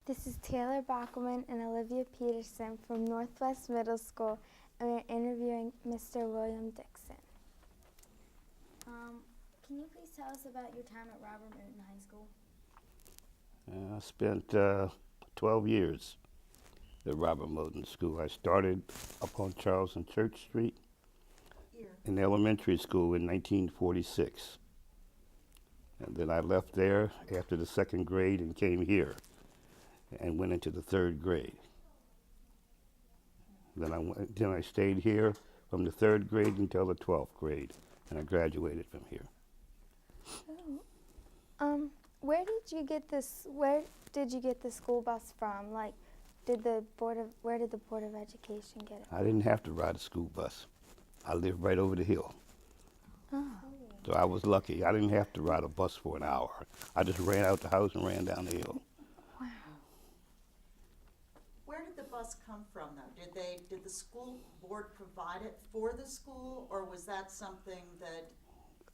This is Taylor Bockelman and Olivia Peterson from Northwest Middle School, and we're interviewing Mr. William Dixon. Can you please tell us about your time at Robert Moton High School? I spent 12 years at Robert Moton School. I started up on Charles and Church Street in elementary school in 1946. And then I left there after the second grade and came here and went into the third grade. Then I stayed here from the third grade until the 12th grade, and I graduated from here. Where did you get this? Where did you get the school bus from? Like, where did the Board of Education get it? I didn't have to ride a school bus. I lived right over the hill. Oh. So I was lucky. I didn't have to ride a bus for an hour. I just ran out the house and ran down the hill. Wow. Where did the bus come from, though? Did the school board provide it for the school, or was that something that?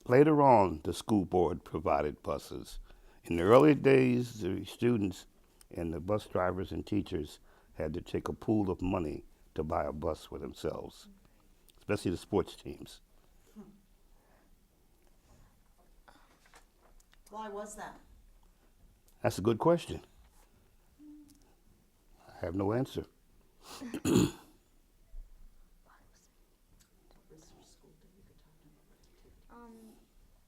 Later on, the school board provided buses. In the early days, the students and the bus drivers and teachers had to take a pool of money to buy a bus for themselves, especially the sports teams. Why was that? That's a good question. I have no answer.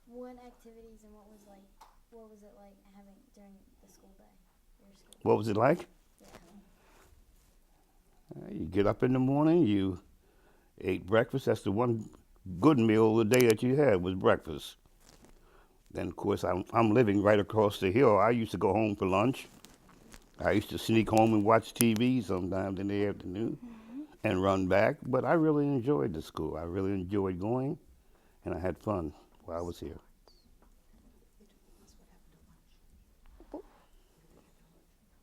What activities and what was it like having during the school day? Your school? What was it like? Yeah. You get up in the morning, you ate breakfast. That's the one good meal of the day that you had was breakfast. Then, of course, I'm living right across the hill. I used to go home for lunch. I used to sneak home and watch TV sometimes in the afternoon and run back. But I really enjoyed the school. I really enjoyed going, and I had fun while I was here.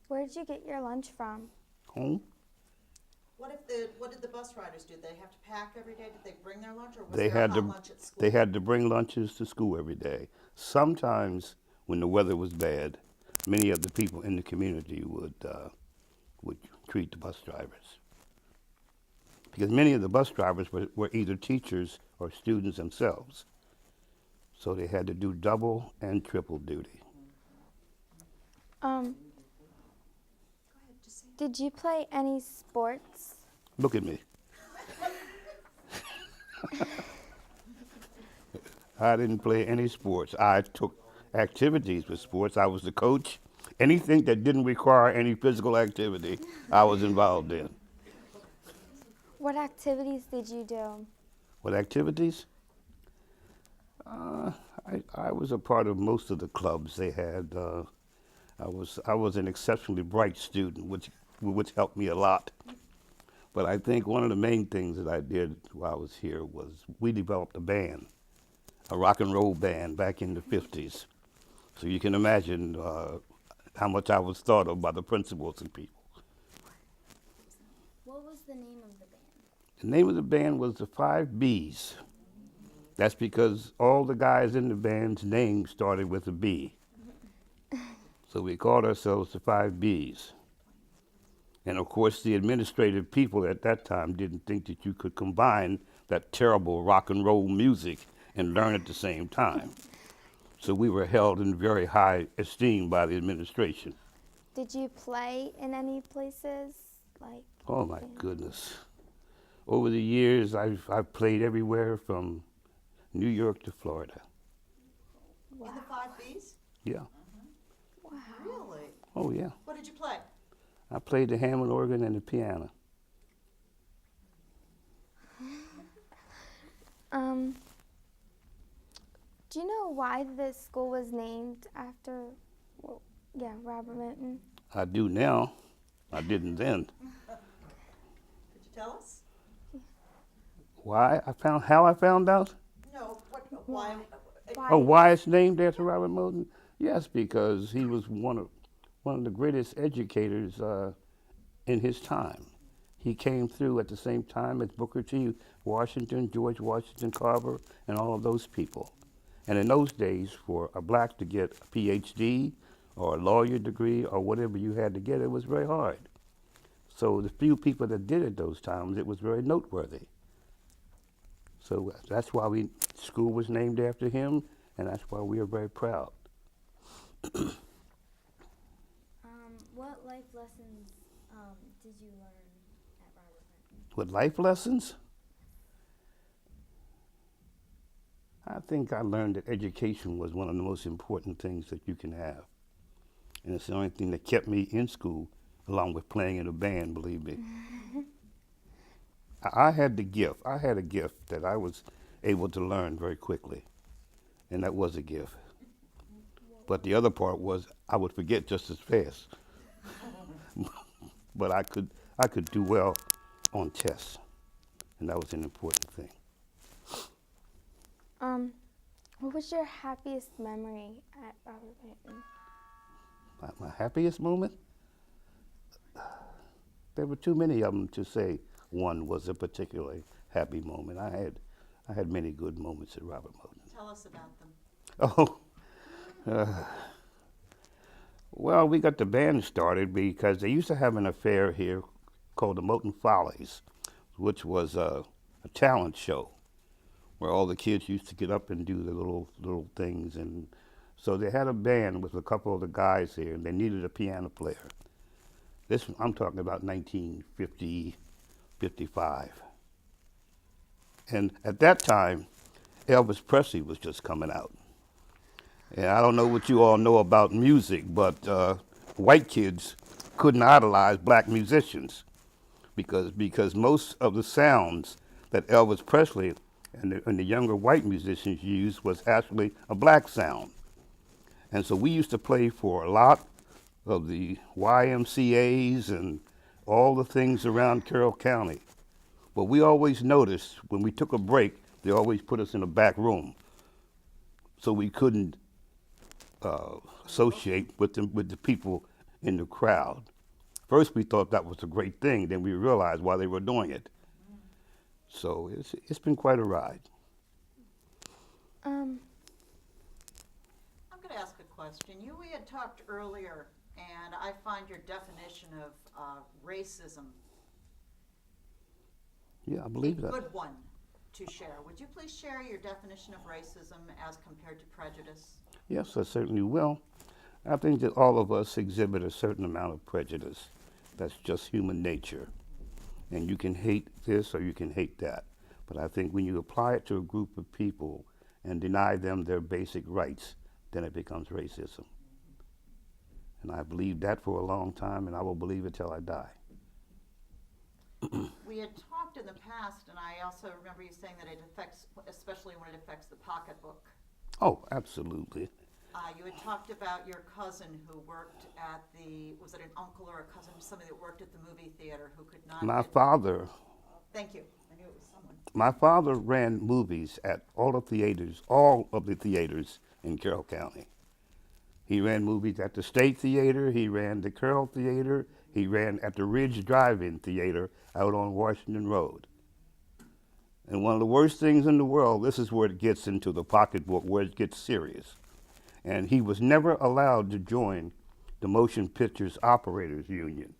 Where did you get your lunch from? Home? What did the bus riders do? Did they have to pack every day? Did they bring their lunch, or was They there had hot to. lunch at school? They had to bring lunches to school every day. Sometimes, when the weather was bad, many of the people in the community would treat the bus drivers, because many of the bus drivers were either teachers or students themselves. So they had to do double and triple duty. Did you play any sports? Look at me. I didn't play any sports. I took activities with sports. I was the coach. Anything that didn't require any physical activity, I was involved in. What activities did you do? What activities? I was a part of most of the clubs they had. I was an exceptionally bright student, which helped me a lot. But I think one of the main things that I did while I was here was we developed a band, a rock and roll band back in the 50s. So you can imagine how much I was thought of by the principals and people. What was the name of the band? The name of the band was the 5 Bs. That's because all the guys in the band's names started with a B. So we called ourselves the 5 Bs. And of course, the administrative people at that time didn't think that you could combine that terrible rock and roll music and learn at the same time. So we were held in very high esteem by the administration. Did you play in any places? Oh my goodness. Over the years, I've played everywhere from New York to Florida. Wow. In the 5 Bs? Yeah. Wow. Really? Oh yeah. What did you play? I played the Hammond organ and the piano. Do you know why this school was named after, Robert Moton? I do now. I didn't then. Could you tell us? How I found out? No. Why? Oh, why it's named after Robert Moton? Yes, because he was one of the greatest educators in his time. He came through at the same time as Booker T. Washington, George Washington Carver, and all of those people. And in those days, for a black to get a PhD or a lawyer degree or whatever you had to get, it was very hard. So the few people that did it those times, it was very noteworthy. So that's why school was named after him, and that's why we are very proud. What life lessons did you learn at Robert Moton? With life lessons, I think I learned that education was one of the most important things that you can have. And it's the only thing that kept me in school, along with playing in a band, believe me. I had the gift. I had a gift that I was able to learn very quickly, and that was a gift. But the other part was I would forget just as fast. But I could do well on tests, and that was an important thing. What was your happiest memory at Robert Moton? My happiest moment? There were too many of them to say one was a particularly happy moment. I had many good moments at Robert Moton. Tell us about them. Oh, well, we got the band started because they used to have an affair here called the Moton Follies, which was a talent show where all the kids used to get up and do the little things. And so they had a band with a couple of the guys here, and they needed a piano player. I'm talking about 1950, 55. And at that time, Elvis Presley was just coming out. And I don't know what you all know about music, but white kids couldn't idolize black musicians because most of the sounds that Elvis Presley and the younger white musicians used was actually a black sound. And so we used to play for a lot of the YMCAs and all the things around Carroll County. But we always noticed when we took a break, they always put us in a back room so we couldn't associate with the people in the crowd. First we thought that was a great thing, then we realized why they were doing it. So it's been quite a ride. I'm going to ask a question. We had talked earlier, and I find your definition of racism Yeah, I believe a that. good one to share. Would you please share your definition of racism as compared to prejudice? Yes, I certainly will. I think that all of us exhibit a certain amount of prejudice. That's just human nature. And you can hate this or you can hate that. But I think when you apply it to a group of people and deny them their basic rights, then it becomes racism. And I believed that for a long time, and I will believe it till I die. We had talked in the past, and I also remember you saying that it affects, especially when it affects the pocketbook. Oh, absolutely. You had talked about your cousin who worked at was it an uncle or a cousin, somebody that worked at the movie theater who could not My get- father Thank you. I knew it was someone. My father ran movies at all of the theaters in Carroll County. He ran movies at the State Theater, he ran the Carroll Theater, he ran at the Ridge Drive-In Theater out on Washington Road. And one of the worst things in the world, this is where it gets into the pocketbook, where it gets serious. And he was never allowed to join the Motion Pictures Operators Union.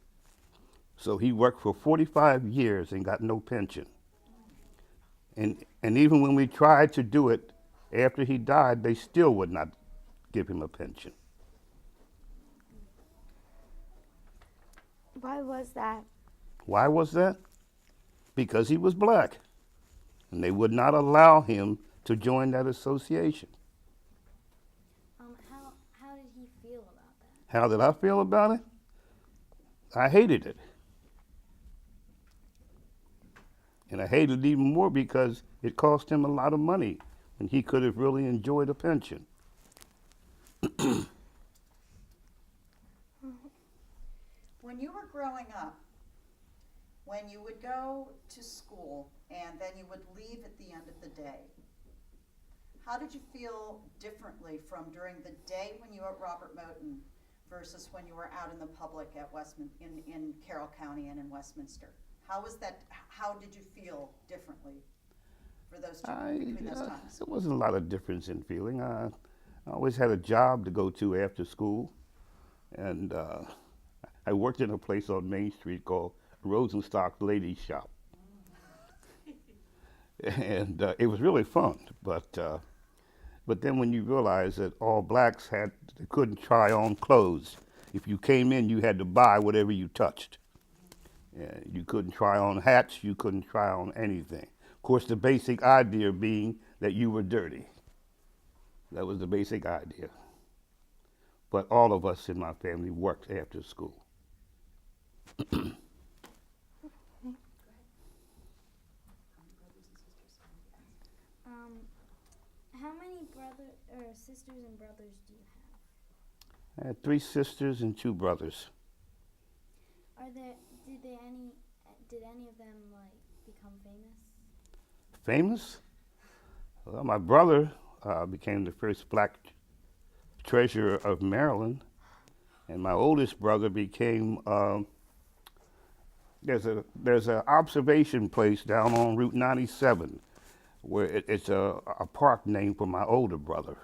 So he worked for 45 years and got no pension. And even when we tried to do it after he died, they still would not give him a pension. Why was that? Why was that? Because he was black. And they would not allow him to join that association. How did he feel about that? How did I feel about it? I hated it. And I hated it even more because it cost him a lot of money and he could have really enjoyed a pension. When you were growing up, when you would go to school and then you would leave at the end of the day, how did you feel differently from during the day when you were at Robert Moton versus when you were out in the public at in Carroll County and in Westminster? How did you feel differently for those between those times? There wasn't a lot of difference in feeling. I always had a job to go to after school, And I worked in a place on Main Street called Rosenstock Ladies Shop. And it was really fun, but then when you realize that all blacks they couldn't try on clothes. If you came in, you had to buy whatever you touched. You couldn't try on hats, you couldn't try on anything. Of course, the basic idea being that you were dirty. That was the basic idea. But all of us in my family worked after school. How many sisters and brothers do you have? I had 3 sisters and 2 brothers. Did any of them like become famous? Famous? Well, my brother became the first black treasurer of Maryland, and my oldest brother became. There's an observation place down on Route 97, where it's a park named for my older brother,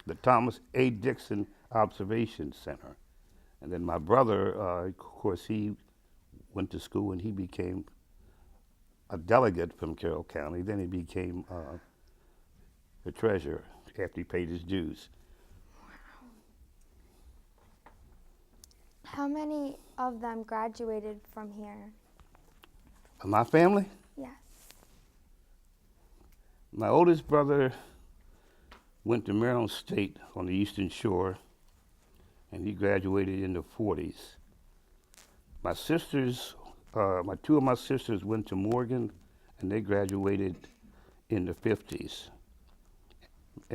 the Thomas A. Dixon Observation Center. And then my brother, of course, he went to school and he became a delegate from Carroll County. Then he became the treasurer after he paid his dues. How many of them graduated from here? My family? Yes. My oldest brother went to Maryland State on the Eastern Shore, and he graduated in the 40s. My sisters, 2 of my sisters went to Morgan, and they graduated in the 50s.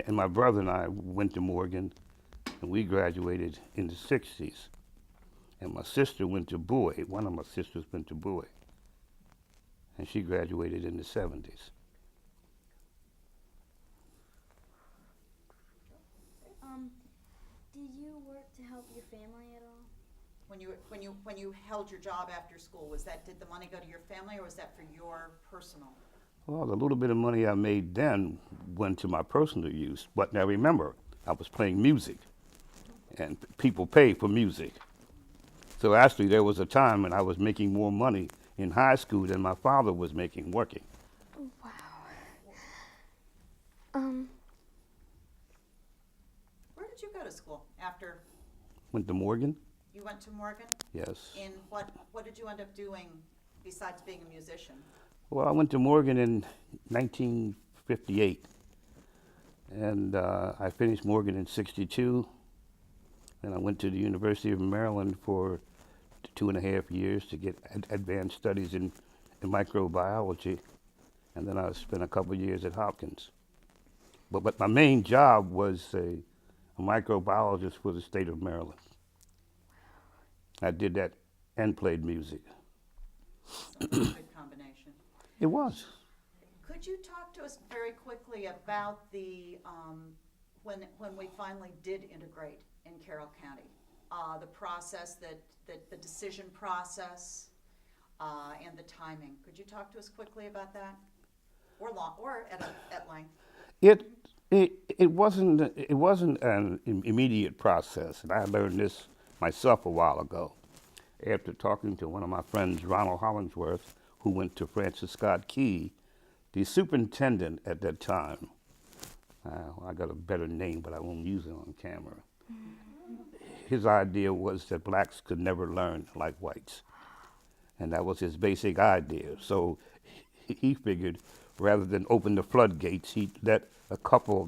And my brother and I went to Morgan, and we graduated in the 60s. And my sister went to Bowie. One of my sisters went to Bowie, and she graduated in the 70s. Did you work to help your family at all? When you held your job after school, did the money go to your family or was that for your personal? Well, the little bit of money I made then went to my personal use. But now remember, I was playing music, and people pay for music. So actually, there was a time when I was making more money in high school than my father was making working. Wow. Where did you go to school after Went to Morgan? you went to Morgan? Yes. In what did you end up doing besides being a musician? Well, I went to Morgan in 1958, and I finished Morgan in 62. Then I went to the University of Maryland for 2.5 years to get advanced studies in microbiology, and then I spent a couple of years at Hopkins. But my main job was a microbiologist for the state of Maryland. I did that and played music. That's a good combination. It was. Could you talk to us very quickly about the when we finally did integrate in Carroll County, the process the decision process and the timing? Could you talk to us quickly about that, or at length? It wasn't an immediate process, and I learned this myself a while ago after talking to one of my friends, Ronald Hollingsworth, who went to Francis Scott Key, the superintendent at that time. I got a better name, but I won't use it on camera. His idea was that blacks could never learn like whites, and that was his basic idea. So he figured rather than open the floodgates, he'd let a couple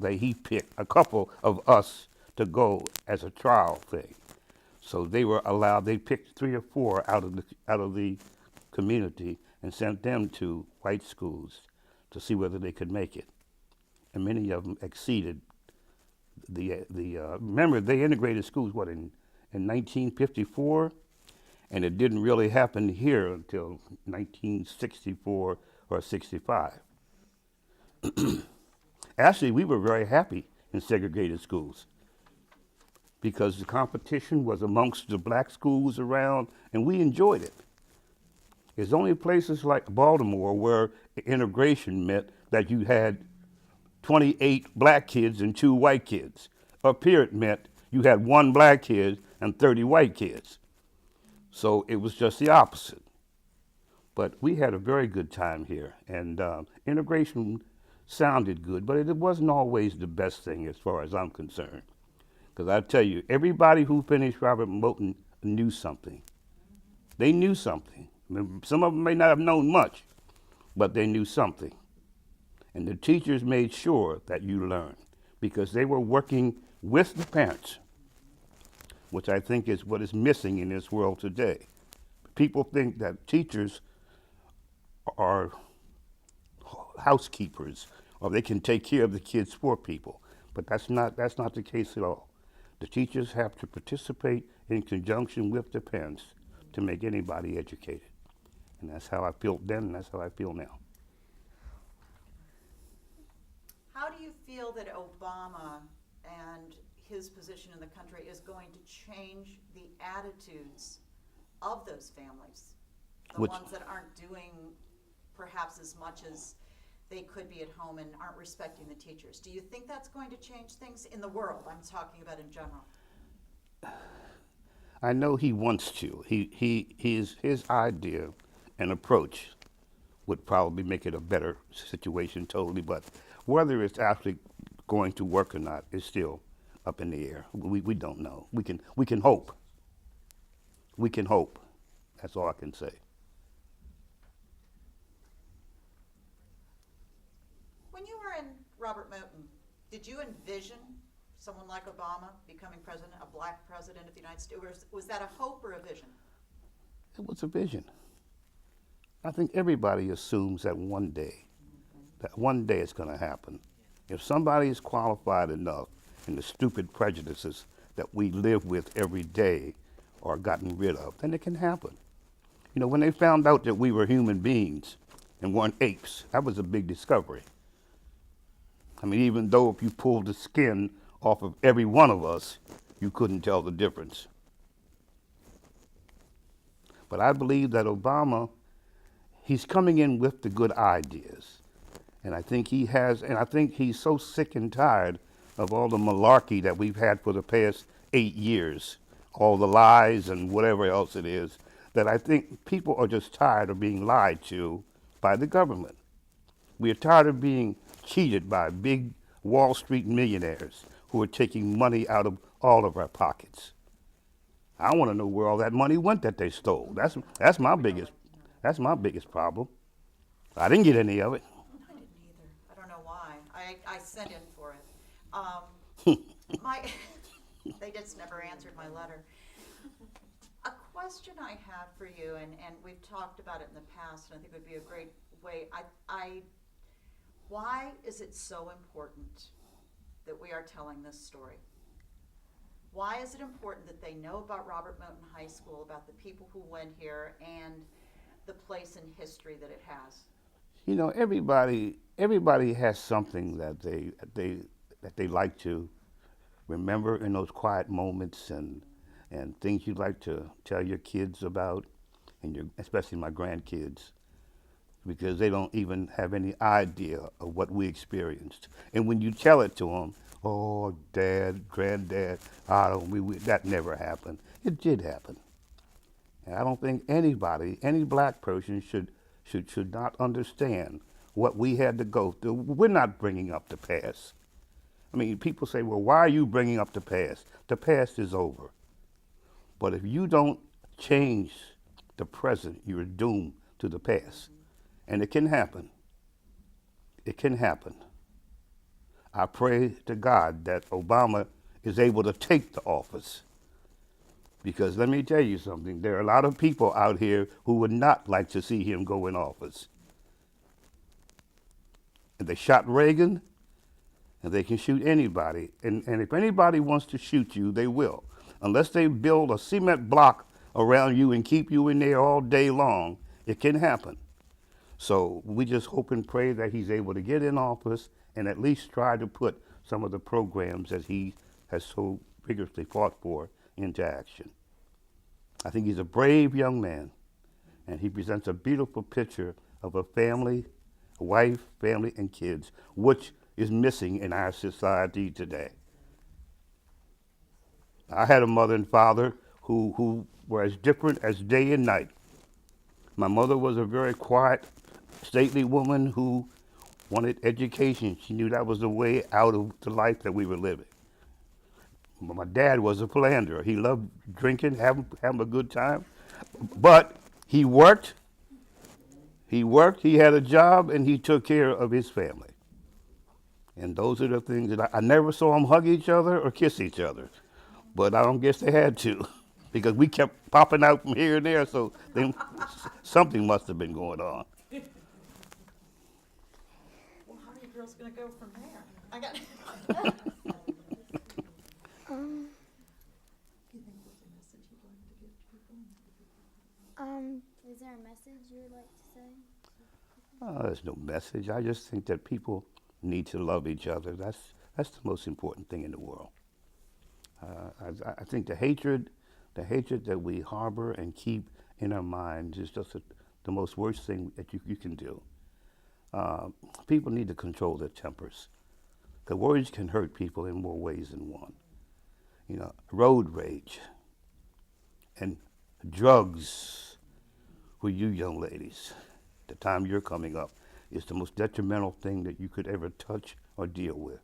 of us to go as a trial thing. So they were allowed, they picked 3 or 4 out of the community and sent them to white schools to see whether they could make it. And many of them exceeded remember they integrated schools, in 1954? And it didn't really happen here until 1964 or 65. Actually, we were very happy in segregated schools because the competition was amongst the black schools around, and we enjoyed it. There's only places like Baltimore where integration meant that you had 28 black kids and 2 white kids. Up here it meant you had 1 black kid and 30 white kids. So it was just the opposite. But we had a very good time here, and integration sounded good, but it wasn't always the best thing as far as I'm concerned. Because I tell you, everybody who finished Robert Moton knew something. They knew something. Some of them may not have known much, but they knew something. And the teachers made sure that you learned because they were working with the parents, which I think is what is missing in this world today. People think that teachers are housekeepers or they can take care of the kids for people, but that's not the case at all. The teachers have to participate in conjunction with the parents to make anybody educated. And that's how I felt then, and that's how I feel now. How do you feel that Obama and his position in the country is going to change the attitudes of those families? The ones that aren't doing perhaps as much as they could be at home and aren't respecting the teachers. Do you think that's going to change things in the world? I'm talking about in general. I know he wants to. His idea and approach would probably make it a better situation totally, but whether it's actually going to work or not is still up in the air. We don't know. We can hope. We can hope. That's all I can say. When you were in Robert Moton, did you envision someone like Obama becoming president, a black president of the United States? Or was that a hope or a vision? It was a vision. I think everybody assumes that one day it's going to happen. If somebody is qualified enough and the stupid prejudices that we live with every day are gotten rid of, then it can happen. You know, when they found out that we were human beings and weren't apes, that was a big discovery. I mean, even though if you pulled the skin off of every one of us, you couldn't tell the difference. But I believe that Obama, he's coming in with the good ideas. And I think he has, and I think he's so sick and tired of all the malarkey that we've had for the past 8 years, all the lies and whatever else it is, that I think people are just tired of being lied to by the government. We are tired of being cheated by big Wall Street millionaires who are taking money out of all of our pockets. I want to know where all that money went that they stole. That's my biggest problem. I didn't get any of it. I didn't either. I don't know why. I sent in for it. They just never answered my letter. A question I have for you, and we've talked about it in the past, and I think it would be a great way. Why is it so important that we are telling this story? Why is it important that they know about Robert Moton High School, about the people who went here, and the place in history that it has? You know, everybody has something that they like to remember in those quiet moments and things you'd like to tell your kids about, and especially my grandkids, because they don't even have any idea of what we experienced. And when you tell it to them, oh, Dad, Granddad, that never happened. It did happen. And I don't think anybody, any black person should not understand what we had to go through. We're not bringing up the past. I mean, people say, well, why are you bringing up the past? The past is over. But if you don't change the present, you're doomed to the past. And it can happen. It can happen. I pray to God that Obama is able to take the office. Because let me tell you something, there are a lot of people out here who would not like to see him go in office. And they shot Reagan, and they can shoot anybody. And if anybody wants to shoot you, they will. Unless they build a cement block around you and keep you in there all day long, it can happen. So we just hope and pray that he's able to get in office and at least try to put some of the programs that he has so vigorously fought for into action. I think he's a brave young man, and he presents a beautiful picture of a family, a wife, family, and kids, which is missing in our society today. I had a mother and father who were as different as day and night. My mother was a very quiet, stately woman who wanted education. She knew that was the way out of the life that we were living. My dad was a philanderer. He loved drinking, having a good time. But he worked, he had a job, and he took care of his family. And those are the things that I never saw them hug each other or kiss each other. But I don't guess they had to because we kept popping out from here and there, so something must have been going on. Well, how are you girls gonna go from there? I got. Is there a message you would like to say? There's no message. I just think that people need to love each other. That's the most important thing in the world. I think the hatred that we harbor and keep in our minds is just the most worst thing that you can do. People need to control their tempers. The words can hurt people in more ways than one. You know, road rage and drugs for you young ladies, the time you're coming up, is the most detrimental thing that you could ever touch or deal with.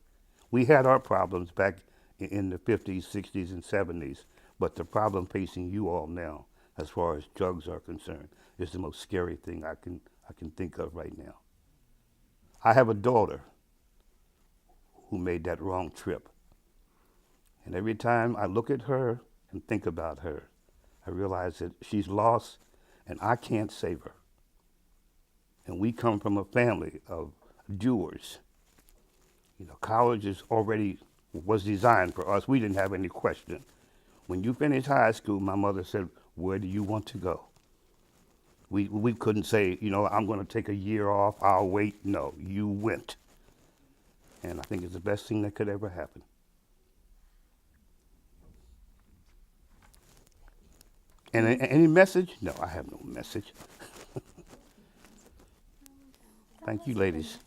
We had our problems back in the 50s, 60s, and 70s, but the problem facing you all now, as far as drugs are concerned, is the most scary thing I can think of right now. I have a daughter who made that wrong trip. And every time I look at her and think about her, I realize that she's lost and I can't save her. And we come from a family of doers. You know, college was designed for us. We didn't have any question. When you finish high school, my mother said, "Where do you want to go?" We couldn't say, you know, I'm going to take a year off, I'll wait. No, you went. And I think it's the best thing that could ever happen. And any message? No, I have no message. Thank you, ladies.